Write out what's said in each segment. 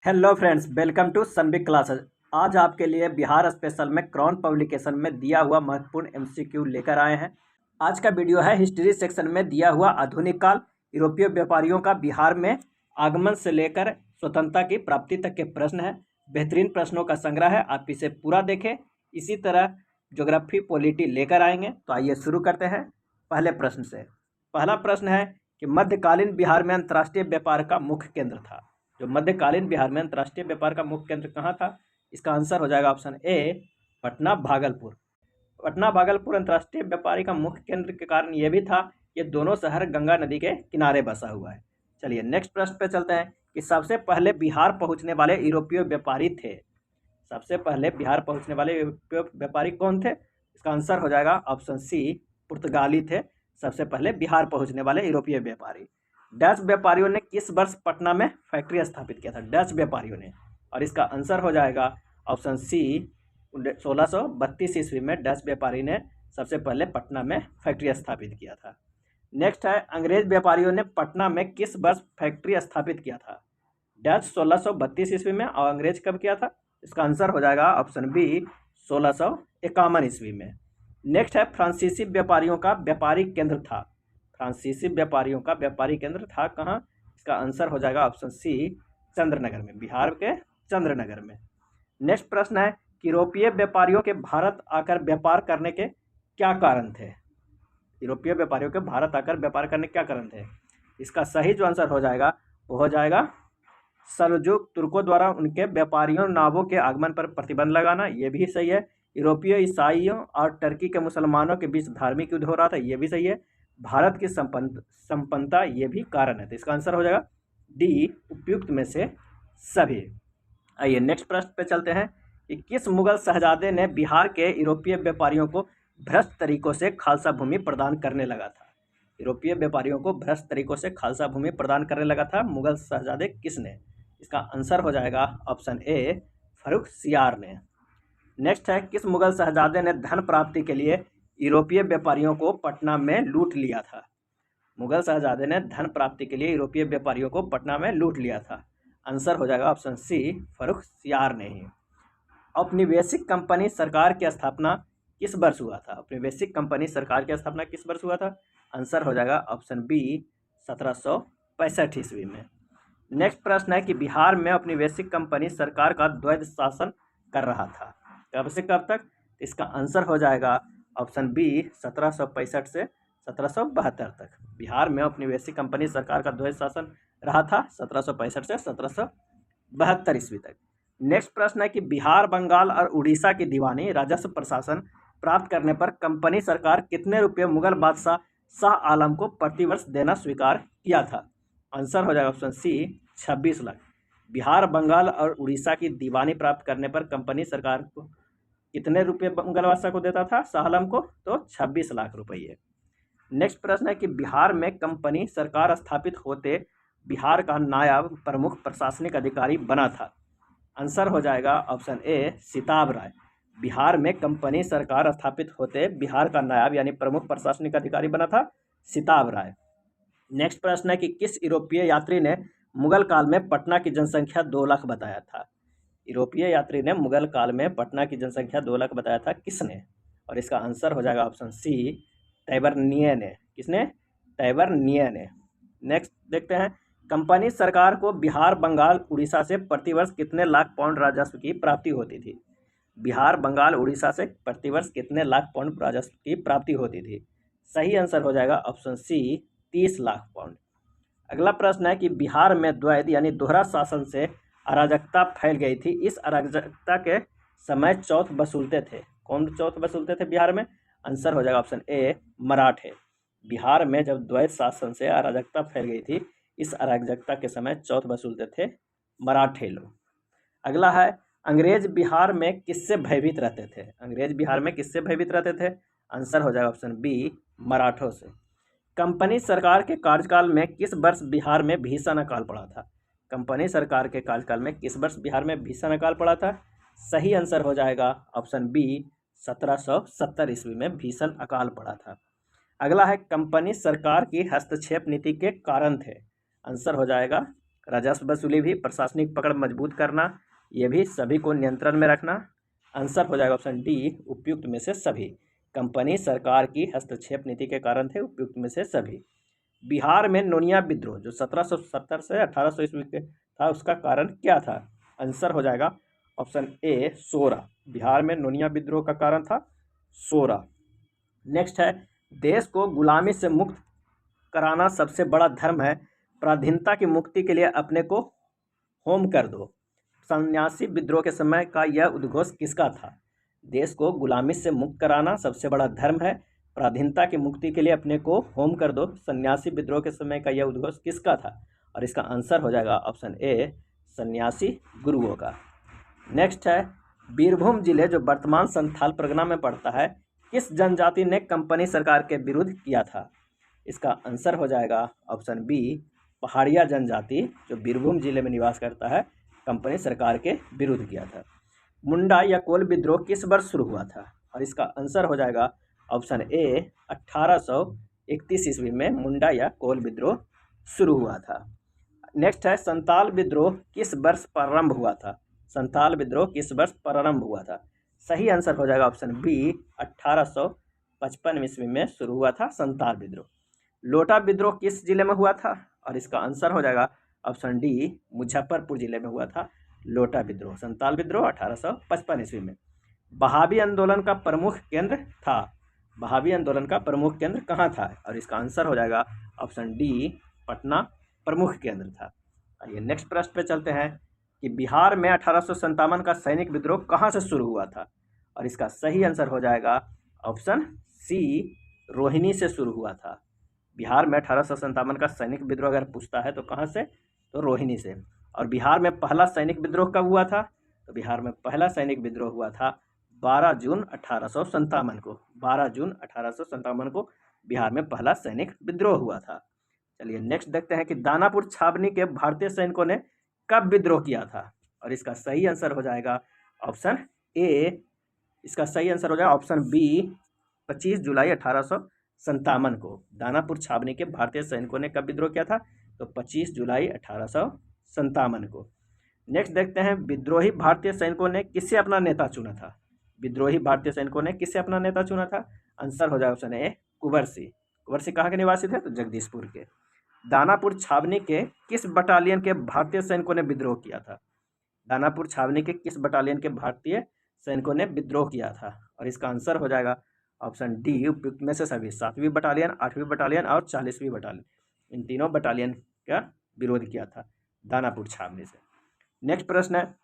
Hello friends, welcome to Sunbig classes. आज आपके लिए बिहार स्पेशल में क्राउन पब्लिकेशन में दिया हुआ महत्वपूर्ण एमसीक्यू लेकर आए हैं। आज का वीडियो है हिस्ट्री सेक्शन में दिया हुआ आधुनिक काल यूरोपीय व्यापारियों का बिहार में आगमन से लेकर स्वतंत्रता की प्राप्ति तक के प्रश्न है। बेहतरीन प्रश्नों का संग्रह है, आप इसे पूरा देखें। इसी तरह ज्योग्राफी पॉलिटी लेकर आएंगे। तो आइए शुरू करते हैं पहले प्रश्न से। पहला प्रश्न है कि मध्यकालीन बिहार में अंतर्राष्ट्रीय व्यापार का मुख्य केंद्र था। जो मध्यकालीन बिहार में अंतर्राष्ट्रीय व्यापार का मुख्य केंद्र कहाँ था? इसका आंसर हो जाएगा ऑप्शन ए, पटना भागलपुर। पटना भागलपुर अंतर्राष्ट्रीय व्यापारी का मुख्य केंद्र के कारण यह भी था, ये दोनों शहर गंगा नदी के किनारे बसा हुआ है। चलिए नेक्स्ट प्रश्न पे चलते हैं कि सबसे पहले बिहार पहुंचने वाले यूरोपीय व्यापारी थे। सबसे पहले बिहार पहुंचने वाले यूरोपीय व्यापारी कौन थे? इसका आंसर हो जाएगा ऑप्शन सी, पुर्तगाली थे सबसे पहले बिहार पहुंचने वाले यूरोपीय व्यापारी। डच व्यापारियों ने किस वर्ष पटना में फैक्ट्री स्थापित किया था? डच व्यापारियों ने, और इसका आंसर हो जाएगा ऑप्शन सी, 1632 ईस्वी में डच व्यापारी ने सबसे पहले पटना में फैक्ट्री स्थापित किया था। नेक्स्ट है, अंग्रेज व्यापारियों ने पटना में किस वर्ष फैक्ट्री स्थापित किया था? डच 1632 ईस्वी में, और अंग्रेज कब किया था? इसका आंसर हो जाएगा ऑप्शन बी, 1651 ईस्वी में। नेक्स्ट है, फ्रांसीसी व्यापारियों का व्यापारिक केंद्र था। फ्रांसीसी व्यापारियों का व्यापारिक केंद्र था कहाँ? इसका आंसर हो जाएगा ऑप्शन सी, चंद्रनगर में, बिहार के चंद्रनगर में। नेक्स्ट प्रश्न है कि यूरोपीय व्यापारियों के भारत आकर व्यापार करने के क्या कारण थे? यूरोपीय व्यापारियों के भारत आकर व्यापार करने के क्या कारण थे? इसका सही जो आंसर हो जाएगा वो हो जाएगा सल्जुक तुर्कों द्वारा उनके व्यापारियों नावों के आगमन पर प्रतिबंध लगाना, ये भी सही है। यूरोपीय ईसाइयों और टर्की के मुसलमानों के बीच धार्मिक युद्ध हो रहा था, ये भी सही है। भारत की संपन्नता, ये भी कारण है। तो इसका आंसर हो जाएगा डी, उपयुक्त में से सभी। आइए नेक्स्ट प्रश्न पे चलते हैं कि किस मुगल शहजादे ने बिहार के यूरोपीय व्यापारियों को भ्रष्ट तरीकों से खालसा भूमि प्रदान करने लगा था? यूरोपीय व्यापारियों को भ्रष्ट तरीकों से खालसा भूमि प्रदान करने लगा था मुगल शहजादे किसने? इसका आंसर हो जाएगा ऑप्शन ए, फर्रुखसियार ने। नेक्स्ट है, किस मुगल शहजादे ने धन प्राप्ति के लिए यूरोपीय व्यापारियों को पटना में लूट लिया था? मुगल शहजादे ने धन प्राप्ति के लिए यूरोपीय व्यापारियों को पटना में लूट लिया था। आंसर हो जाएगा ऑप्शन सी, फर्रुखसियार ने ही। औपनिवेशिक कंपनी सरकार की स्थापना किस वर्ष हुआ था? औपनिवेशिक कंपनी सरकार की स्थापना किस वर्ष हुआ था? आंसर हो जाएगा ऑप्शन बी, 1765 ईस्वी में। नेक्स्ट प्रश्न है कि बिहार में औपनिवेशिक कंपनी सरकार का द्वैध शासन कर रहा था, कब से कब तक? इसका आंसर हो जाएगा ऑप्शन बी, 1765 से 1772 तक। बिहार में औपनिवेशिक कंपनी सरकार का द्वैध शासन रहा था 1765 से 1772 ईस्वी तक। नेक्स्ट प्रश्न है कि बिहार, बंगाल और उड़ीसा की दीवानी राजस्व प्रशासन प्राप्त करने पर कंपनी सरकार कितने रुपये मुगल बादशाह शाह आलम को प्रतिवर्ष देना स्वीकार किया था? आंसर हो जाएगा ऑप्शन सी, 26 लाख। बिहार, बंगाल और उड़ीसा की दीवानी प्राप्त करने पर कंपनी सरकार को कितने रुपये मुगल बादशाह को देता था, शाह आलम को? तो 26 लाख रुपये। नेक्स्ट प्रश्न है कि बिहार में कंपनी सरकार स्थापित होते बिहार का नायब प्रमुख प्रशासनिक अधिकारी बना था। आंसर हो जाएगा ऑप्शन ए, सिताब राय। बिहार में कंपनी सरकार स्थापित होते बिहार का नायब यानी प्रमुख प्रशासनिक अधिकारी बना था सिताब राय। नेक्स्ट प्रश्न है कि किस यूरोपीय यात्री ने मुगल काल में पटना की जनसंख्या 2 लाख बताया था? यूरोपीय यात्री ने मुगल काल में पटना की जनसंख्या 2 लाख बताया था, किसने? और इसका आंसर हो जाएगा ऑप्शन सी, टैबरनिए ने। किसने? टैबरनिए ने। नेक्स्ट देखते हैं, कंपनी सरकार को बिहार, बंगाल, उड़ीसा से प्रतिवर्ष कितने लाख पाउंड राजस्व की प्राप्ति होती थी? बिहार, बंगाल, उड़ीसा से प्रतिवर्ष कितने लाख पाउंड राजस्व की प्राप्ति होती थी? सही आंसर हो जाएगा ऑप्शन सी, 30 लाख पाउंड। अगला प्रश्न है कि बिहार में द्वैध यानी दोहरा शासन से अराजकता फैल गई थी। इस अराजकता के समय चौथ वसूलते थे। कौन चौथ वसूलते थे बिहार में? आंसर हो जाएगा ऑप्शन ए, मराठे। बिहार में जब द्वैध शासन से अराजकता फैल गई थी, इस अराजकता के समय चौथ वसूलते थे मराठे लोग। अगला है, अंग्रेज बिहार में किससे भयभीत रहते थे? अंग्रेज बिहार में किससे भयभीत रहते थे? आंसर हो जाएगा ऑप्शन बी, मराठों से। कंपनी सरकार के कार्यकाल में किस वर्ष बिहार में भीषण अकाल पड़ा था? कंपनी सरकार के कार्यकाल में किस वर्ष बिहार में भीषण अकाल पड़ा था? सही आंसर हो जाएगा ऑप्शन बी, 1770 ईस्वी में भीषण अकाल पड़ा था। अगला है, कंपनी सरकार की हस्तक्षेप नीति के कारण थे। आंसर हो जाएगा राजस्व वसूली भी, प्रशासनिक पकड़ मजबूत करना, ये भी, सभी को नियंत्रण में रखना। आंसर हो जाएगा ऑप्शन डी, उपयुक्त में से सभी। कंपनी सरकार की हस्तक्षेप नीति के कारण थे उपयुक्त में से सभी। बिहार में नोनिया विद्रोह जो 1770 से 1800 ईस्वी के था, उसका कारण क्या था? आंसर हो जाएगा ऑप्शन ए, सोरा। बिहार में नोनिया विद्रोह का कारण था सोरा। नेक्स्ट है, देश को गुलामी से मुक्त कराना सबसे बड़ा धर्म है, पराधीनता की मुक्ति के लिए अपने को होम कर दो। सन्यासी विद्रोह के समय का यह उद्घोष किसका था? देश को गुलामी से मुक्त कराना सबसे बड़ा धर्म है, पराधीनता की मुक्ति के लिए अपने को होम कर दो। सन्यासी विद्रोह के समय का यह उद्घोष किसका था? और इसका आंसर हो जाएगा ऑप्शन ए, सन्यासी गुरुओं का। नेक्स्ट है, बीरभूम जिले जो वर्तमान संथाल परगना में पड़ता है, किस जनजाति ने कंपनी सरकार के विरुद्ध किया था? इसका आंसर हो जाएगा ऑप्शन बी, पहाड़िया जनजाति जो बीरभूम जिले में निवास करता है, कंपनी सरकार के विरुद्ध किया था। मुंडा या कोल विद्रोह किस वर्ष शुरू हुआ था? और इसका आंसर हो जाएगा ऑप्शन ए, 1831 ईस्वी में मुंडा या कोल विद्रोह शुरू हुआ था। नेक्स्ट है, संताल विद्रोह किस वर्ष प्रारंभ हुआ था? संताल विद्रोह किस वर्ष प्रारंभ हुआ था? सही आंसर हो जाएगा ऑप्शन बी, 1855 ईस्वी में शुरू हुआ था संताल विद्रोह। लोटा विद्रोह किस जिले में हुआ था? और इसका आंसर हो जाएगा ऑप्शन डी, मुजफ्फरपुर जिले में हुआ था लोटा विद्रोह। संताल विद्रोह 1855 ईस्वी में। बहावी आंदोलन का प्रमुख केंद्र था। बहावी आंदोलन का प्रमुख केंद्र कहाँ था? और इसका आंसर हो जाएगा ऑप्शन डी, पटना प्रमुख केंद्र था। आइए नेक्स्ट प्रश्न पे चलते हैं कि बिहार में 1857 का सैनिक विद्रोह कहाँ से शुरू हुआ था? और इसका सही आंसर हो जाएगा ऑप्शन सी, रोहिणी से शुरू हुआ था। बिहार में 1857 का सैनिक विद्रोह अगर पूछता है तो कहाँ से? तो रोहिणी से। और बिहार में पहला सैनिक विद्रोह कब हुआ था? तो बिहार में पहला सैनिक विद्रोह हुआ था 12 जून 1857 को। 12 जून 1857 को बिहार में पहला सैनिक विद्रोह हुआ था। चलिए नेक्स्ट देखते हैं कि दानापुर छावनी के भारतीय सैनिकों ने कब विद्रोह किया था? और इसका सही आंसर हो जाएगा ऑप्शन ए, इसका सही आंसर हो जाएगा ऑप्शन बी, 25 जुलाई 1857 को। दानापुर छावनी के भारतीय सैनिकों ने कब विद्रोह किया था? तो 25 जुलाई 1857 को। नेक्स्ट देखते हैं, विद्रोही भारतीय सैनिकों ने किसे अपना नेता चुना था? विद्रोही भारतीय सैनिकों ने किसे अपना नेता चुना था? आंसर हो जाएगा ऑप्शन ए, कुंवर सिंह। कुंवर सिंह कहाँ के निवासी थे? तो जगदीशपुर के। दानापुर छावनी के किस बटालियन के भारतीय सैनिकों ने विद्रोह किया था? दानापुर छावनी के किस बटालियन के भारतीय सैनिकों ने विद्रोह किया था? और इसका आंसर हो जाएगा ऑप्शन डी, उपयुक्त में से सभी। 7वीं बटालियन, 8वीं बटालियन और 40वीं बटालियन, इन तीनों बटालियन का विरोध किया था दानापुर छावनी से। नेक्स्ट प्रश्न है,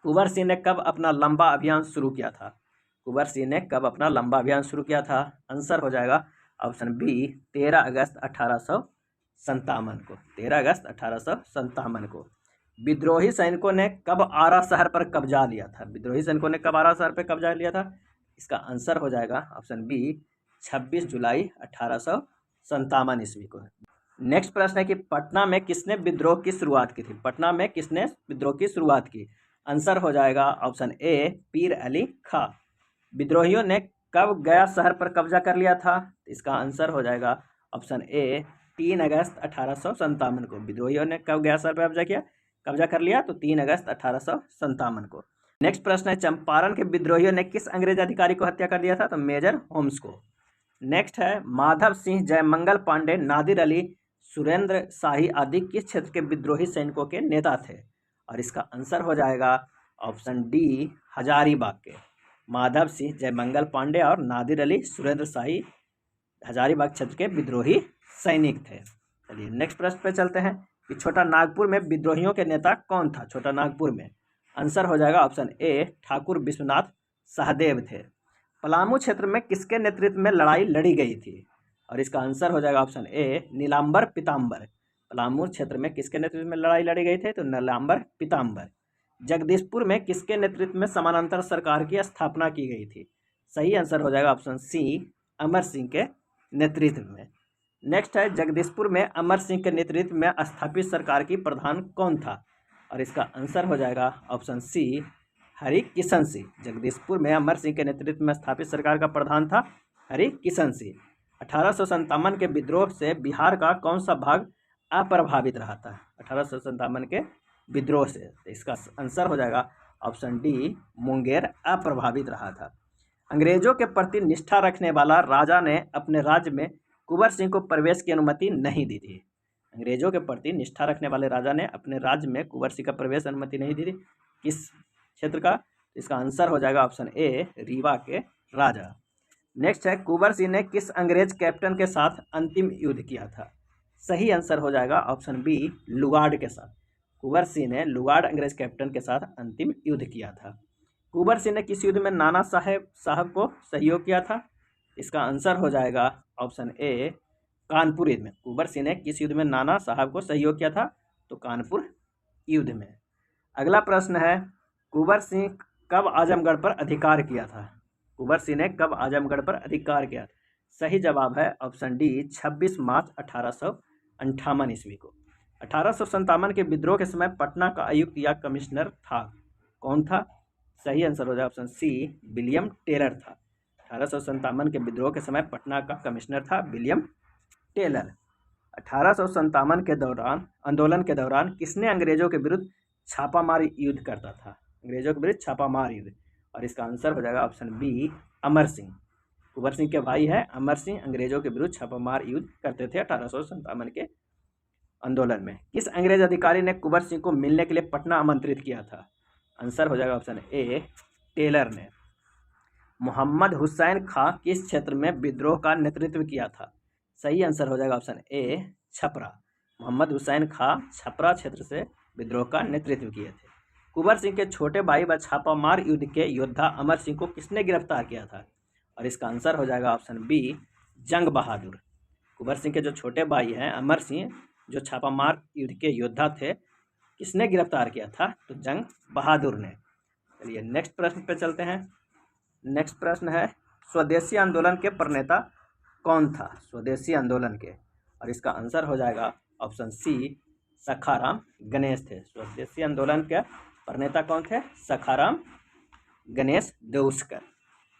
कुंवर सिंह ने कब अपना लंबा अभियान शुरू किया था? कुंवर सिंह ने कब अपना लंबा अभियान शुरू किया था? आंसर हो जाएगा ऑप्शन बी, 13 अगस्त 1857 को। 13 अगस्त 1857 को। विद्रोही सैनिकों ने कब आरा शहर पर कब्जा लिया था? विद्रोही सैनिकों ने कब आरा शहर पर कब्जा लिया था? इसका आंसर हो जाएगा ऑप्शन बी, 26 जुलाई 1857 ईस्वी को। नेक्स्ट प्रश्न है कि पटना में किसने विद्रोह की शुरुआत की थी? पटना में किसने विद्रोह की शुरुआत की? आंसर हो जाएगा ऑप्शन ए, पीर अली खां। विद्रोहियों ने कब गया शहर पर कब्जा कर लिया था? इसका आंसर हो जाएगा ऑप्शन ए, 3 अगस्त 1857 को। विद्रोहियों ने कब गया शहर पर कब्जा कर लिया? तो 3 अगस्त 1857 को। नेक्स्ट प्रश्न है, चंपारण के विद्रोहियों ने किस अंग्रेज अधिकारी को हत्या कर दिया था? तो मेजर होम्स को। नेक्स्ट है, माधव सिंह, जयमंगल पांडे, नादिर अली, सुरेंद्र शाही आदि किस क्षेत्र के विद्रोही सैनिकों के नेता थे? और इसका आंसर हो जाएगा ऑप्शन डी, हजारीबाग के। माधव सिंह, जयमंगल पांडे और नादिर अली, सुरेंद्र शाही हजारीबाग क्षेत्र के विद्रोही सैनिक थे। चलिए नेक्स्ट प्रश्न पे चलते हैं कि छोटा नागपुर में विद्रोहियों के नेता कौन था? छोटा नागपुर में। आंसर हो जाएगा ऑप्शन ए, ठाकुर विश्वनाथ सहदेव थे। पलामू क्षेत्र में किसके नेतृत्व में लड़ाई लड़ी गई थी? और इसका आंसर हो जाएगा ऑप्शन ए, नीलांबर पीताम्बर। पलामू क्षेत्र में किसके नेतृत्व में लड़ाई लड़ी गई थी? तो नीलांबर पीताम्बर। जगदीशपुर में किसके नेतृत्व में समानांतर सरकार की स्थापना की गई थी? सही आंसर हो जाएगा ऑप्शन सी, अमर सिंह के नेतृत्व में। नेक्स्ट है, जगदीशपुर में अमर सिंह के नेतृत्व में स्थापित सरकार की प्रधान कौन था? और इसका आंसर हो जाएगा ऑप्शन सी, हरिकिशन सिंह। जगदीशपुर में अमर सिंह के नेतृत्व में स्थापित सरकार का प्रधान था हरिकिशन सिंह। 1857 के विद्रोह से बिहार का कौन सा भाग अप्रभावित रहा था 1857 के विद्रोह से। तो इसका आंसर हो जाएगा ऑप्शन डी, मुंगेर अप्रभावित रहा था। अंग्रेजों के प्रति निष्ठा रखने वाला राजा ने अपने राज्य में कुंवर सिंह को प्रवेश की अनुमति नहीं दी थी। अंग्रेजों के प्रति निष्ठा रखने वाले राजा ने अपने राज्य में कुंवर सिंह का प्रवेश अनुमति नहीं दी थी। किस क्षेत्र का? इसका आंसर हो जाएगा ऑप्शन ए, रीवा के राजा। नेक्स्ट है, कुंवर सिंह ने किस अंग्रेज कैप्टन के साथ अंतिम युद्ध किया था? सही आंसर हो जाएगा ऑप्शन बी, लुगाड के साथ। कुंवर सिंह ने लुगाड अंग्रेज कैप्टन के साथ अंतिम युद्ध किया था। कुंवर सिंह ने किस युद्ध में नाना साहब को सहयोग किया था? इसका आंसर हो जाएगा ऑप्शन ए, कानपुर युद्ध में। कुंवर सिंह ने किस युद्ध में नाना साहब को सहयोग किया था? तो कानपुर युद्ध में। अगला प्रश्न है, कुंवर सिंह कब आजमगढ़ पर अधिकार किया था? कुंवर सिंह ने कब आजमगढ़ पर अधिकार किया? सही जवाब है ऑप्शन डी, 26 मार्च 1858 ईस्वी को। 1857 के विद्रोह के समय पटना का आयुक्त या कमिश्नर था, कौन था? सही आंसर हो जाएगा ऑप्शन सी, विलियम टेलर था। 1857 के विद्रोह के समय पटना का कमिश्नर था विलियम टेलर। 1857 के दौरान आंदोलन के दौरान किसने अंग्रेजों के विरुद्ध छापामार युद्ध करता था? अंग्रेजों के विरुद्ध छापामार युद्ध, और इसका आंसर हो जाएगा ऑप्शन बी, अमर सिंह। कुंवर सिंह के भाई है अमर सिंह, अंग्रेजों के विरुद्ध छापामार युद्ध करते थे 1857 के आंदोलन में। किस अंग्रेज अधिकारी ने कुंवर सिंह को मिलने के लिए पटना आमंत्रित किया था? आंसर हो जाएगा ऑप्शन ए, टेलर ने। मोहम्मद हुसैन खां किस क्षेत्र में विद्रोह का नेतृत्व किया था? सही आंसर हो जाएगा ऑप्शन ए, छपरा। मोहम्मद हुसैन खां छपरा क्षेत्र से विद्रोह का नेतृत्व किए थे। कुंवर सिंह के छोटे भाई व छापामार युद्ध के योद्धा अमर सिंह को किसने गिरफ्तार किया था? और इसका आंसर हो जाएगा ऑप्शन बी, जंग बहादुर। कुंवर सिंह के जो छोटे भाई हैं अमर सिंह, जो छापामार युद्ध के योद्धा थे, किसने गिरफ्तार किया था? तो जंग बहादुर ने। चलिए नेक्स्ट प्रश्न पे चलते हैं। नेक्स्ट प्रश्न है, स्वदेशी आंदोलन के प्रणेता कौन था? स्वदेशी आंदोलन के, और इसका आंसर हो जाएगा ऑप्शन सी, सखाराम गणेश थे। स्वदेशी आंदोलन के प्रणेता कौन थे? सखाराम गणेश देउस्कर।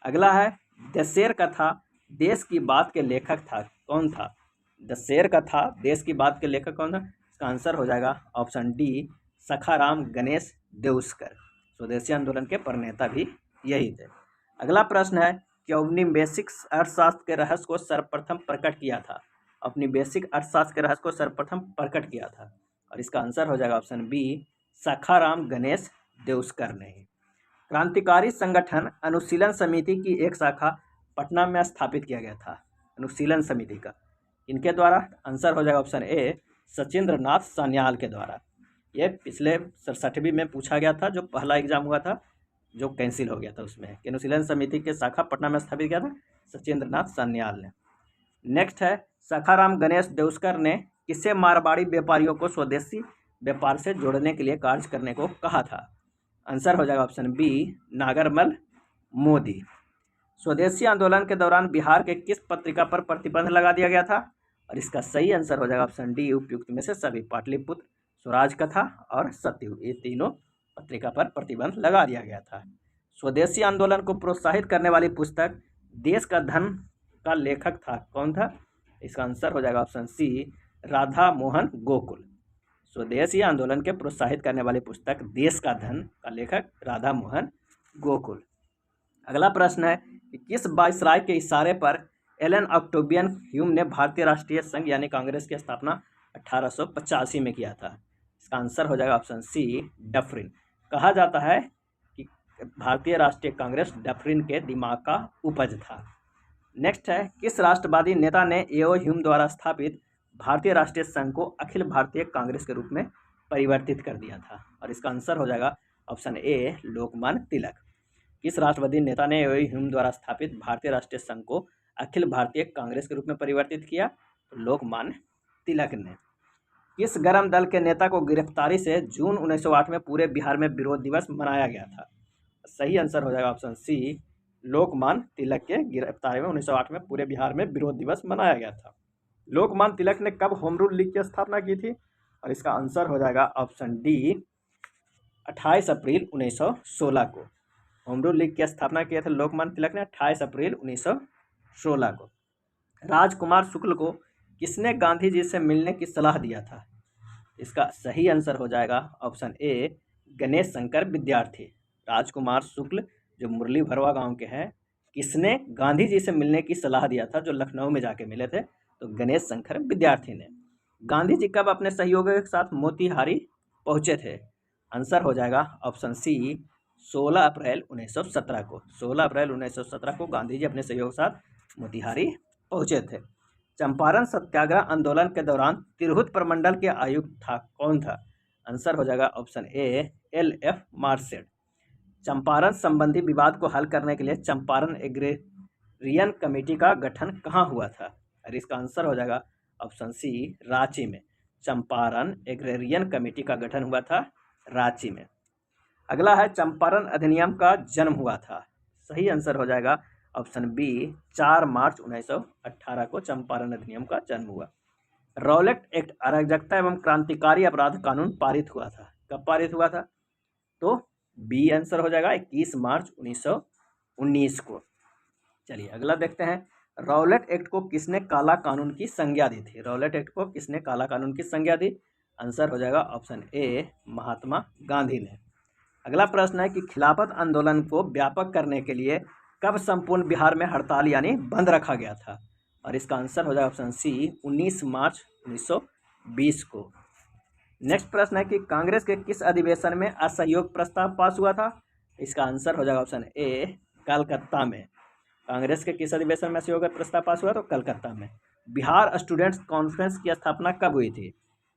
अगला है, दशेर कथा देश की बात के लेखक था, कौन था? दशेर कथा देश की बात के लेखक कौन था? इसका आंसर हो जाएगा ऑप्शन डी, सखाराम गणेश देउस्कर। स्वदेशी आंदोलन के प्रणेता भी यही थे। अगला प्रश्न है कि औपनिवेशिक अर्थशास्त्र के रहस्य को सर्वप्रथम प्रकट किया था? औपनिवेशिक अर्थशास्त्र के रहस्य को सर्वप्रथम प्रकट किया था, और इसका आंसर हो जाएगा ऑप्शन बी, सखाराम गणेश देउस्कर ने। क्रांतिकारी संगठन अनुशीलन समिति की एक शाखा पटना में स्थापित किया गया था, अनुशीलन समिति का, इनके द्वारा? आंसर हो जाएगा ऑप्शन ए, सचिंद्र नाथ सान्याल के द्वारा। ये पिछले 67वीं में पूछा गया था, जो पहला एग्जाम हुआ था जो कैंसिल हो गया था, उसमें अनुशीलन समिति के शाखा पटना में स्थापित किया था सचिंद्र नाथ सान्याल ने। नेक्स्ट है, सखाराम गणेश देउस्कर ने किसे मारवाड़ी व्यापारियों को स्वदेशी व्यापार से जोड़ने के लिए कार्य करने को कहा था? आंसर हो जाएगा ऑप्शन बी, नागरमल मोदी। स्वदेशी आंदोलन के दौरान बिहार के किस पत्रिका पर प्रतिबंध लगा दिया गया था? और इसका सही आंसर हो जाएगा ऑप्शन डी, उपयुक्त में से सभी। पाटलिपुत्र, स्वराज कथा और सत्ययुग, ये तीनों पत्रिका पर प्रतिबंध लगा दिया गया था। स्वदेशी आंदोलन को प्रोत्साहित करने वाली पुस्तक देश का धन का लेखक था, कौन था? इसका आंसर हो जाएगा ऑप्शन सी, राधा मोहन गोकुल। स्वदेशी आंदोलन के प्रोत्साहित करने वाली पुस्तक देश का धन का लेखक राधा मोहन गोकुल। अगला प्रश्न है कि किस वायसराय के इशारे पर एलन ऑक्टेवियन ह्यूम ने भारतीय राष्ट्रीय संघ यानी कांग्रेस की स्थापना 1885 में किया था? इसका आंसर हो जाएगा ऑप्शन सी, डफरिन। कहा जाता है कि भारतीय राष्ट्रीय कांग्रेस डफरिन के दिमाग का उपज था। नेक्स्ट है, किस राष्ट्रवादी नेता ने एओ ह्यूम द्वारा स्थापित भारतीय राष्ट्रीय संघ को अखिल भारतीय कांग्रेस के रूप में परिवर्तित कर दिया था? और इसका आंसर हो जाएगा ऑप्शन ए, लोकमान्य तिलक। किस राष्ट्रवादी नेता ने एओ ह्यूम द्वारा स्थापित भारतीय राष्ट्रीय संघ को अखिल भारतीय कांग्रेस के रूप में परिवर्तित किया? तो लोकमान्य तिलक ने। किस गरम दल के नेता को गिरफ्तारी से जून 1908 में पूरे बिहार में विरोध दिवस मनाया गया था? सही आंसर हो जाएगा ऑप्शन सी, लोकमान्य तिलक के गिरफ्तारी में 1908 में पूरे बिहार में विरोध दिवस मनाया गया था। लोकमान्य तिलक ने कब होम रूल लीग की स्थापना की थी? और इसका आंसर हो जाएगा ऑप्शन डी, 28 अप्रैल 1916 को। होम रूल लीग की स्थापना किए थे लोकमान्य तिलक ने 28 अप्रैल 1916 को। राजकुमार शुक्ल को किसने गांधी जी से मिलने की सलाह दिया था? इसका सही आंसर हो जाएगा ऑप्शन ए, गणेश शंकर विद्यार्थी। राजकुमार शुक्ल जो मुरली भरवा गांव के हैं, किसने गांधी जी से मिलने की सलाह दिया था, जो लखनऊ में जाके मिले थे? तो गणेश शंकर विद्यार्थी ने। गांधी जी कब अपने सहयोगियों के साथ मोतिहारी पहुंचे थे? आंसर हो जाएगा ऑप्शन सी, 16 अप्रैल 1917 को। 16 अप्रैल 1917 को गांधी जी अपने सहयोगियों के साथ मोतिहारी पहुंचे थे। चंपारण सत्याग्रह आंदोलन के दौरान तिरहुत प्रमंडल के आयुक्त कौन था? आंसर हो जाएगा ऑप्शन ए, LF मार्शेट। चंपारण संबंधी विवाद को हल करने के लिए चंपारण एग्रेरियन कमेटी का गठन कहाँ हुआ था? और इसका आंसर हो जाएगा ऑप्शन सी, रांची में। चंपारण एग्रेरियन कमेटी का गठन हुआ था रांची में। अगला है, चंपारण अधिनियम का जन्म हुआ था। सही आंसर हो जाएगा ऑप्शन बी, 4 मार्च 1918 को चंपारण अधिनियम का जन्म हुआ। रॉलेट एक्ट अराजकता एवं क्रांतिकारी अपराध कानून पारित हुआ था। कब पारित हुआ था? तो बी आंसर हो जाएगा 21 मार्च 1919 को। चलिए अगला देखते हैं, रॉलेट एक्ट को किसने काला कानून की संज्ञा दी थी? रॉलेट एक्ट को किसने काला कानून की संज्ञा दी? आंसर हो जाएगा ऑप्शन ए, महात्मा गांधी ने। अगला प्रश्न है कि खिलाफत आंदोलन को व्यापक करने के लिए कब संपूर्ण बिहार में हड़ताल यानी बंद रखा गया था? और इसका आंसर हो जाएगा ऑप्शन सी, 19 मार्च 1920 को। नेक्स्ट प्रश्न है कि कांग्रेस के किस अधिवेशन में असहयोग प्रस्ताव पास हुआ था? इसका आंसर हो जाएगा ऑप्शन ए, कलकत्ता में। कांग्रेस के किस अधिवेशन में असहयोग प्रस्ताव पास हुआ? तो कलकत्ता में। बिहार स्टूडेंट्स कॉन्फ्रेंस की स्थापना कब हुई थी?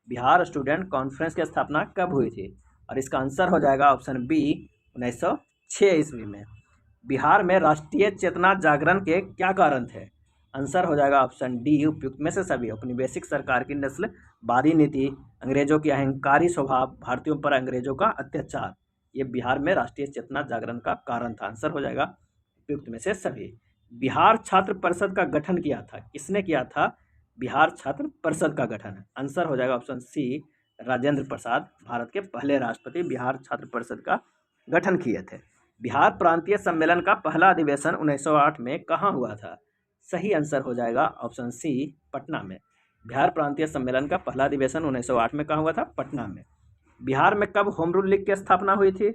बिहार स्टूडेंट कॉन्फ्रेंस की स्थापना कब हुई थी? और इसका आंसर हो जाएगा ऑप्शन बी, 1906 ईस्वी में। बिहार में राष्ट्रीय चेतना जागरण के क्या कारण थे? आंसर हो जाएगा ऑप्शन डी, उपयुक्त में से सभी। औपनिवेशिक सरकार की नस्लवादी नीति, अंग्रेजों की अहंकारी स्वभाव, भारतीयों पर अंग्रेजों का अत्याचार, ये बिहार में राष्ट्रीय चेतना जागरण का कारण था। आंसर हो जाएगा उपयुक्त में से सभी। बिहार छात्र परिषद का गठन किया था, किसने किया था बिहार छात्र परिषद का गठन? आंसर हो जाएगा ऑप्शन सी, राजेंद्र प्रसाद, भारत के पहले राष्ट्रपति बिहार छात्र परिषद का गठन किए थे। बिहार प्रांतीय सम्मेलन का पहला अधिवेशन 1908 में कहाँ हुआ था? सही आंसर हो जाएगा ऑप्शन सी, पटना में। बिहार प्रांतीय सम्मेलन का पहला अधिवेशन 1908 में कहाँ हुआ था? पटना में। बिहार में कब होम रूल लीग की स्थापना हुई थी?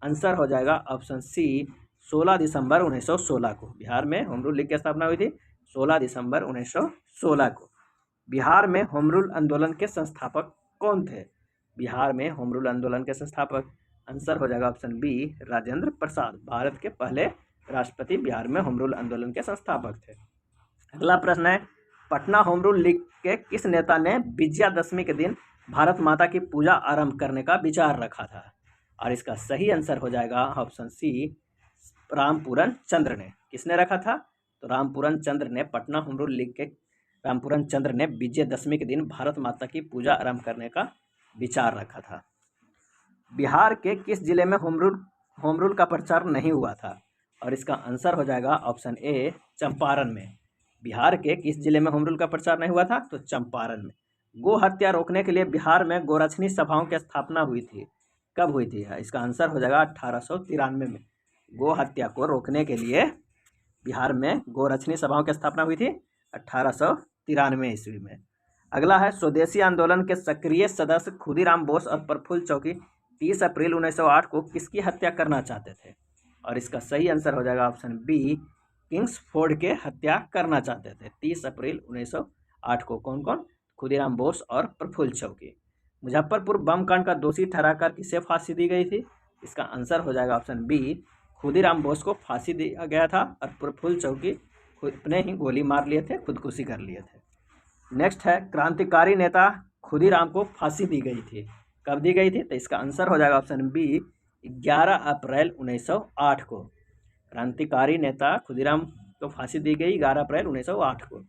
आंसर हो जाएगा ऑप्शन सी, 16 दिसंबर 1916 को। बिहार में होम रूल लीग की स्थापना हुई थी 16 दिसंबर 1916 को। बिहार में होम रूल आंदोलन के संस्थापक कौन थे? बिहार में होम रूल आंदोलन के संस्थापक, आंसर हो जाएगा ऑप्शन बी, राजेंद्र प्रसाद, भारत के पहले राष्ट्रपति बिहार में होम रूल आंदोलन के संस्थापक थे। अगला प्रश्न है, पटना होम रूल लीग के किस नेता ने विजयादशमी के दिन भारत माता की पूजा आरंभ करने का विचार रखा था? और इसका सही आंसर हो जाएगा ऑप्शन सी, रामपूरन चंद्र ने। किसने रखा था? तो रामपूरन चंद्र ने, पटना होम रूल लीग के रामपूरन चंद्र ने विजयदशमी के दिन भारत माता की पूजा आरंभ करने का विचार रखा था। बिहार के किस जिले में होम रूल का प्रचार नहीं हुआ था? और इसका आंसर हो जाएगा ऑप्शन ए, चंपारण में। बिहार के किस जिले में होम रूल का प्रचार नहीं हुआ था? तो चंपारण में। गो हत्या रोकने के लिए बिहार में गोरक्षणी सभाओं की स्थापना हुई थी, कब हुई थी? इसका आंसर हो जाएगा 1893 में। गो हत्या को रोकने के लिए बिहार में गोरक्षणी सभाओं की स्थापना हुई थी 1893 ईस्वी में। अगला है, स्वदेशी आंदोलन के सक्रिय सदस्य खुदीराम बोस और प्रफुल्ल चौकी 30 अप्रैल 1908 को किसकी हत्या करना चाहते थे? और इसका सही आंसर हो जाएगा ऑप्शन बी, किंग्सफोर्ड के हत्या करना चाहते थे 30 अप्रैल 1908 को। कौन कौन? खुदीराम बोस और प्रफुल्ल चौकी। मुजफ्फरपुर बम कांड का दोषी ठहराकर किसे फांसी दी गई थी? इसका आंसर हो जाएगा ऑप्शन बी, खुदीराम बोस को फांसी दिया गया था और प्रफुल्ल चौकी अपने ही गोली मार लिए थे, खुदकुशी कर लिए थे। नेक्स्ट है, क्रांतिकारी नेता खुदीराम को फांसी दी गई थी, कब दी गई थी? तो इसका आंसर हो जाएगा ऑप्शन बी, 11 अप्रैल 1908 को। क्रांतिकारी नेता खुदीराम को फांसी दी गई 11 अप्रैल 1908 को।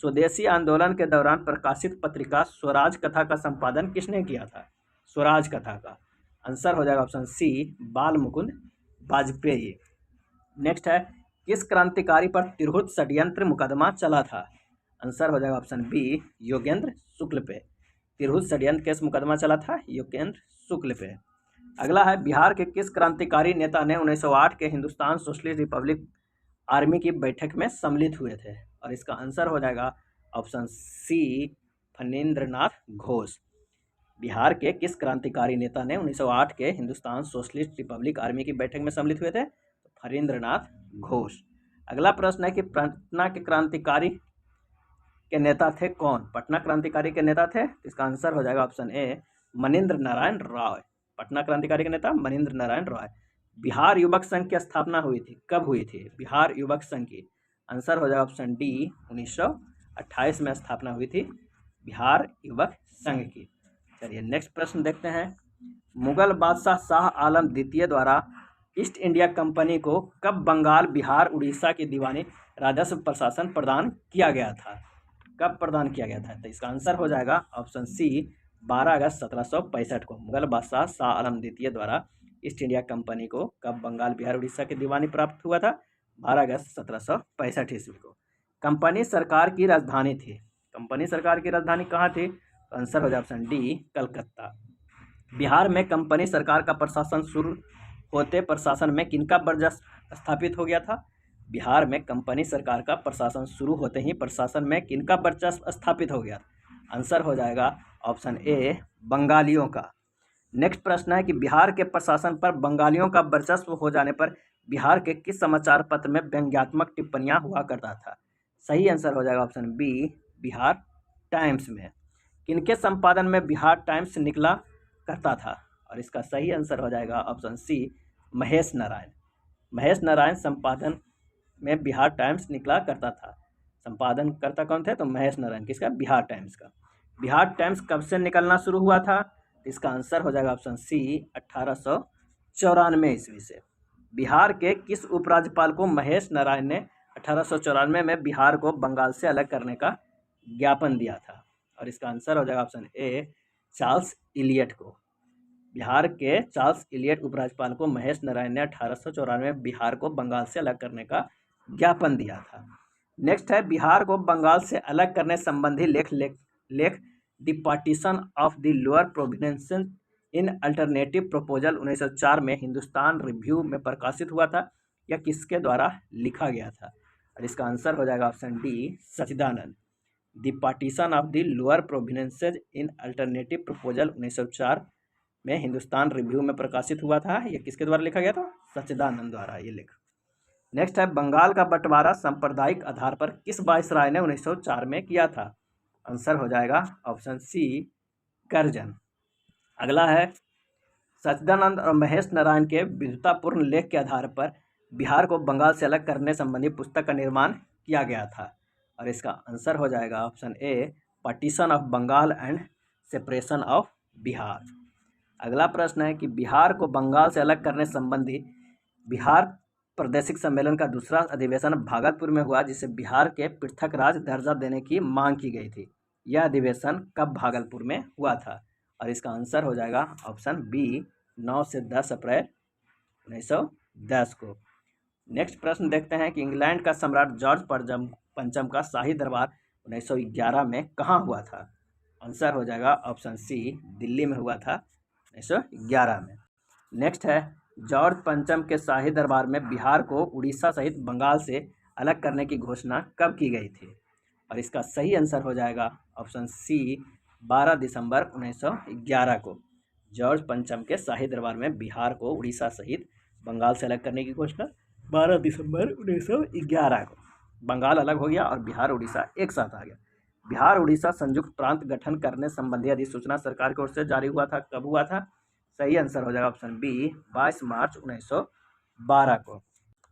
स्वदेशी आंदोलन के दौरान प्रकाशित पत्रिका स्वराज कथा का संपादन किसने किया था? स्वराज कथा का। आंसर हो जाएगा ऑप्शन सी, बाल मुकुंद वाजपेयी। नेक्स्ट है, किस क्रांतिकारी पर तिरहुत षड्यंत्र मुकदमा चला था? आंसर हो जाएगा ऑप्शन बी, योगेंद्र शुक्ल पे। तिरहुत षड्यंत्र केस मुकदमा चला था योगेंद्र शुक्ल पे। अगला है, बिहार के किस क्रांतिकारी नेता ने 1908 के हिंदुस्तान सोशलिस्ट रिपब्लिक आर्मी की बैठक में सम्मिलित हुए थे? और इसका आंसर हो जाएगा ऑप्शन सी फणींद्रनाथ घोष। बिहार के किस क्रांतिकारी नेता ने 1908 के हिंदुस्तान सोशलिस्ट रिपब्लिक आर्मी की बैठक में सम्मिलित हुए थे? तो फणींद्रनाथ घोष। अगला प्रश्न है कि पटना के क्रांतिकारी के नेता थे कौन? पटना क्रांतिकारी के नेता थे, इसका आंसर हो जाएगा ऑप्शन ए मनीन्द्र नारायण रॉय। पटना क्रांतिकारी के नेता मनीन्द्र नारायण रॉय। बिहार युवक संघ की स्थापना हुई थी, कब हुई थी बिहार युवक संघ की? आंसर हो जाएगा ऑप्शन डी 1928 में स्थापना हुई थी बिहार युवक संघ की। चलिए नेक्स्ट प्रश्न देखते हैं। मुगल बादशाह शाह आलम द्वितीय द्वारा ईस्ट इंडिया कंपनी को कब बंगाल, बिहार, उड़ीसा की दीवानी राजस्व प्रशासन प्रदान किया गया था? कब प्रदान किया गया था? तो इसका आंसर हो जाएगा ऑप्शन सी 12 अगस्त 1765 को मुगल बादशाह शाह आलम द्वितीय द्वारा ईस्ट इंडिया कंपनी को कब बंगाल, बिहार, उड़ीसा की दीवानी प्राप्त हुआ था? 12 अगस्त 1765 ईस्वी को। कंपनी सरकार की राजधानी थी, कंपनी सरकार की राजधानी कहाँ थी? तो आंसर हो जाए ऑप्शन डी कलकत्ता। बिहार में कंपनी सरकार का प्रशासन शुरू होते प्रशासन में किनका वर्चस्व स्थापित हो गया था? बिहार में कंपनी सरकार का प्रशासन शुरू होते ही प्रशासन में किनका वर्चस्व स्थापित हो गया? आंसर हो जाएगा ऑप्शन ए बंगालियों का। नेक्स्ट प्रश्न है कि बिहार के प्रशासन पर बंगालियों का वर्चस्व हो जाने पर बिहार के किस समाचार पत्र में व्यंग्यात्मक टिप्पणियां हुआ करता था? सही आंसर हो जाएगा ऑप्शन बी बिहार टाइम्स में। किनके संपादन में बिहार टाइम्स निकला करता था? और इसका सही आंसर हो जाएगा ऑप्शन सी महेश नारायण। महेश नारायण संपादन में बिहार टाइम्स निकला करता था। संपादन करता कौन थे? तो महेश नारायण। किसका? बिहार टाइम्स का। बिहार टाइम्स कब से निकलना शुरू हुआ था? इसका आंसर हो जाएगा ऑप्शन सी 1894 ईस्वी से। बिहार के किस उपराज्यपाल को महेश नारायण ने 1894 में बिहार को बंगाल से अलग करने का ज्ञापन दिया था? और इसका आंसर हो जाएगा ऑप्शन ए चार्ल्स इलियट को। बिहार के चार्ल्स इलियट उपराज्यपाल को महेश नारायण ने 1894 में बिहार को बंगाल से अलग करने का ज्ञापन दिया था। नेक्स्ट है बिहार को बंगाल से अलग करने संबंधी लेख the partition of the lower province in alternative proposal 1904 में हिंदुस्तान रिव्यू में प्रकाशित हुआ था। यह किसके द्वारा लिखा गया था? और इसका आंसर हो जाएगा option D Sachchidanand. The partition of the lower provinces in alternative proposal 1904 में हिंदुस्तान रिव्यू में प्रकाशित हुआ था। यह किसके द्वारा लिखा गया था? सच्चिदानंद द्वारा ये लेख। नेक्स्ट है बंगाल का बंटवारा सांप्रदायिक आधार पर किस वायसराय ने 1904 में किया था? आंसर हो जाएगा ऑप्शन सी करजन। अगला है सच्चिदानंद और महेश नारायण के विद्वतापूर्ण लेख के आधार पर बिहार को बंगाल से अलग करने संबंधी पुस्तक का निर्माण किया गया था। और इसका आंसर हो जाएगा option A partition of Bengal and separation of Bihar. अगला प्रश्न है कि बिहार को बंगाल से अलग करने संबंधी बिहार प्रादेशिक सम्मेलन का दूसरा अधिवेशन भागलपुर में हुआ, जिसे बिहार के पृथक राज्य दर्जा देने की मांग की गई थी। यह अधिवेशन कब भागलपुर में हुआ था? और इसका आंसर हो जाएगा ऑप्शन बी 9 से 10 अप्रैल 1910 को। नेक्स्ट प्रश्न देखते हैं कि इंग्लैंड का सम्राट जॉर्ज पंचम का शाही दरबार 1911 में कहाँ हुआ था? आंसर हो जाएगा ऑप्शन सी दिल्ली में हुआ था 1911 में। नेक्स्ट है जॉर्ज पंचम के शाही दरबार में बिहार को उड़ीसा सहित बंगाल से अलग करने की घोषणा कब की गई थी? और इसका सही आंसर हो जाएगा ऑप्शन सी 12 दिसंबर 1911 को। जॉर्ज पंचम के शाही दरबार में बिहार को उड़ीसा सहित बंगाल से अलग करने की घोषणा 12 दिसंबर 1911 को। बंगाल अलग हो गया और बिहार उड़ीसा एक साथ आ गया। बिहार उड़ीसा संयुक्त प्रांत गठन करने संबंधी अधिसूचना सरकार की ओर से जारी हुआ था, कब हुआ था? सही आंसर हो जाएगा ऑप्शन बी 22 मार्च 1912 को।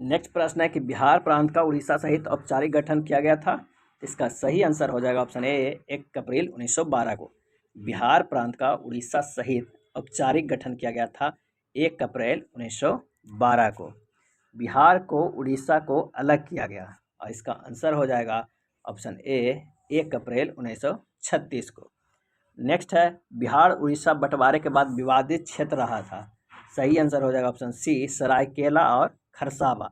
नेक्स्ट प्रश्न है कि बिहार प्रांत का उड़ीसा सहित औपचारिक गठन किया गया था। इसका सही आंसर हो जाएगा ऑप्शन ए 1 अप्रैल 1912 को। बिहार प्रांत का उड़ीसा सहित औपचारिक गठन किया गया था 1 अप्रैल 1912 को। बिहार को उड़ीसा को अलग किया गया और इसका आंसर हो जाएगा ऑप्शन ए 1 अप्रैल 1936 को। नेक्स्ट है बिहार उड़ीसा बंटवारे के बाद विवादित क्षेत्र रहा था। सही आंसर हो जाएगा ऑप्शन सी सरायकेला और खरसावा।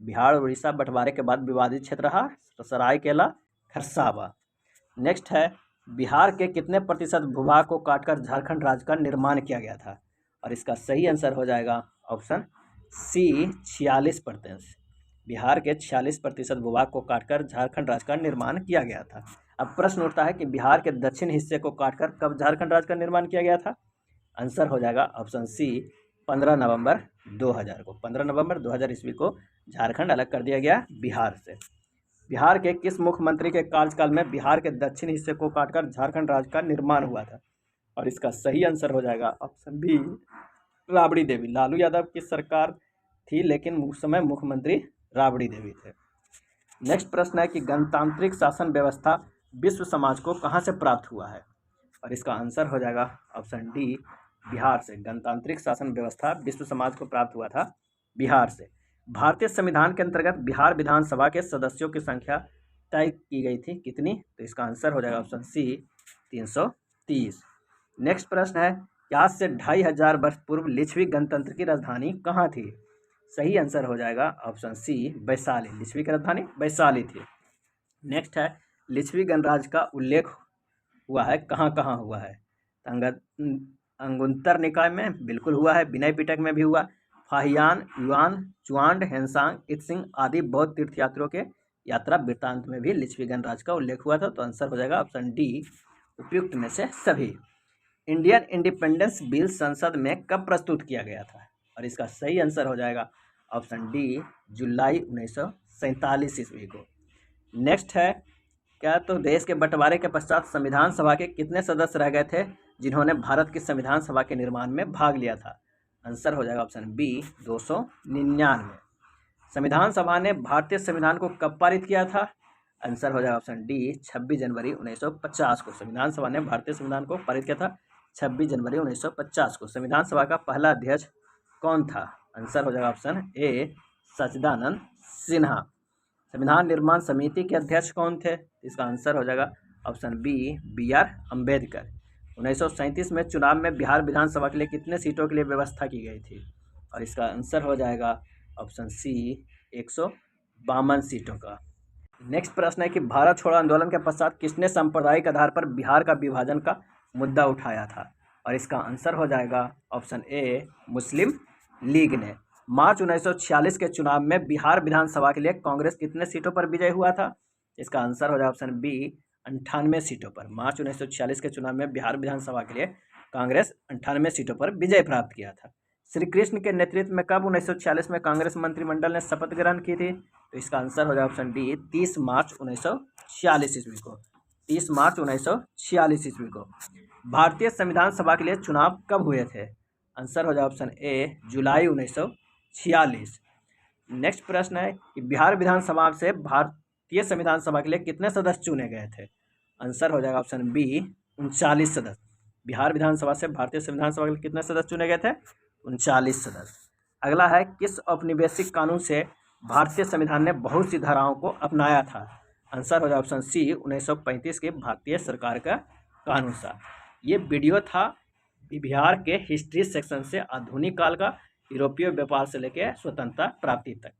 बिहार उड़ीसा बंटवारे के बाद विवादित क्षेत्र रहा सरायकेला खरसावा। नेक्स्ट है बिहार के कितने प्रतिशत भूभाग को काटकर झारखंड राज्य का निर्माण किया गया था? और इसका सही आंसर हो जाएगा ऑप्शन सी 46%। बिहार के 46% भूभाग को काटकर झारखंड राज्य का निर्माण किया गया था। अब प्रश्न उठता है कि बिहार के दक्षिण हिस्से को काटकर कब झारखंड राज्य का निर्माण किया गया था। आंसर हो जाएगा ऑप्शन सी 15 नवंबर 2000 को। 15 नवंबर 2000 ईस्वी को झारखंड अलग कर दिया गया बिहार से। बिहार के किस मुख्यमंत्री के कार्यकाल में बिहार के दक्षिण हिस्से को काटकर झारखंड राज्य का निर्माण हुआ था। और इसका सही आंसर हो जाएगा ऑप्शन बी राबड़ी देवी। लालू यादव की सरकार थी लेकिन उस समय मुख्यमंत्री राबड़ी देवी थे। नेक्स्ट प्रश्न है कि गणतांत्रिक शासन व्यवस्था विश्व समाज को कहाँ से प्राप्त हुआ है। और इसका आंसर हो जाएगा ऑप्शन डी बिहार से। गणतांत्रिक शासन व्यवस्था विश्व समाज को प्राप्त हुआ था बिहार से। भारतीय संविधान के अंतर्गत बिहार विधानसभा के सदस्यों की संख्या तय की गई थी कितनी। तो इसका आंसर हो जाएगा ऑप्शन सी 330। नेक्स्ट प्रश्न है कि आज से 2500 वर्ष पूर्व लिच्छवी गणतंत्र की राजधानी कहाँ थी। सही आंसर हो जाएगा ऑप्शन सी वैशाली। लिच्छवी की राजधानी वैशाली थी। नेक्स्ट है लिच्छवी गणराज्य का उल्लेख हुआ है कहाँ कहाँ हुआ है। अंगुत्तर निकाय में बिल्कुल हुआ है, विनय पिटक में भी हुआ, फाहियान, युआन, चुआंड, हेनसांग, इत्सिंग आदि बौद्ध तीर्थयात्रियों के यात्रा वृत्तांत में भी लिच्छवी गणराज्य का उल्लेख हुआ था। तो आंसर हो जाएगा ऑप्शन डी उपयुक्त में से सभी। इंडियन इंडिपेंडेंस बिल संसद में कब प्रस्तुत किया गया था। और इसका सही आंसर हो जाएगा ऑप्शन डी जुलाई 1947 ईस्वी को। नेक्स्ट है क्या तो देश के बंटवारे के पश्चात संविधान सभा के कितने सदस्य रह गए थे जिन्होंने भारत की संविधान सभा के निर्माण में भाग लिया था। आंसर हो जाएगा ऑप्शन बी 299। संविधान सभा ने भारतीय संविधान को कब पारित किया था। आंसर हो जाएगा ऑप्शन डी 26 जनवरी 1950 को। संविधान सभा ने भारतीय संविधान को पारित किया था 26 जनवरी 1950 को। संविधान सभा का पहला अध्यक्ष कौन था। आंसर हो जाएगा ऑप्शन ए सच्चिदानंद सिन्हा। संविधान निर्माण समिति के अध्यक्ष कौन थे। इसका आंसर हो जाएगा ऑप्शन बी BR अम्बेडकर। 1937 में चुनाव में बिहार विधानसभा के लिए कितने सीटों के लिए व्यवस्था की गई थी। और इसका आंसर हो जाएगा ऑप्शन सी 152 सीटों का। नेक्स्ट प्रश्न है कि भारत छोड़ो आंदोलन के पश्चात किसने सांप्रदायिक आधार पर बिहार का विभाजन का मुद्दा उठाया था। और इसका आंसर हो जाएगा ऑप्शन ए मुस्लिम लीग ने। मार्च 1946 के चुनाव में बिहार विधानसभा के लिए कांग्रेस कितने सीटों पर विजय हुआ था। इसका आंसर हो जाएगा ऑप्शन बी 98 सीटों पर। मार्च 1946 के चुनाव में बिहार विधानसभा के लिए कांग्रेस 98 सीटों पर विजय प्राप्त किया था। श्री कृष्ण के नेतृत्व में कब 1946 में कांग्रेस मंत्रिमंडल ने शपथ ग्रहण की थी। तो इसका आंसर हो जाएगा ऑप्शन डी 30 मार्च 1946 ईस्वी को। 30 मार्च 1946 ईस्वी को। भारतीय संविधान सभा के लिए चुनाव कब हुए थे। आंसर हो जाएगा ऑप्शन ए जुलाई 1946। नेक्स्ट प्रश्न है कि बिहार विधानसभा से भारतीय संविधान सभा के लिए कितने सदस्य चुने गए थे। आंसर हो जाएगा ऑप्शन बी 39 सदस्य। बिहार विधानसभा से भारतीय संविधान सभा के लिए कितने सदस्य चुने गए थे 39 सदस्य। अगला है किस औपनिवेशिक कानून से भारतीय संविधान ने बहुत सी धाराओं को अपनाया था। आंसर हो जाएगा ऑप्शन सी 1935 के भारतीय सरकार का कानून सा। ये वीडियो था बिहार के हिस्ट्री सेक्शन से आधुनिक काल का यूरोपीय व्यापार से लेकर स्वतंत्रता प्राप्ति तक।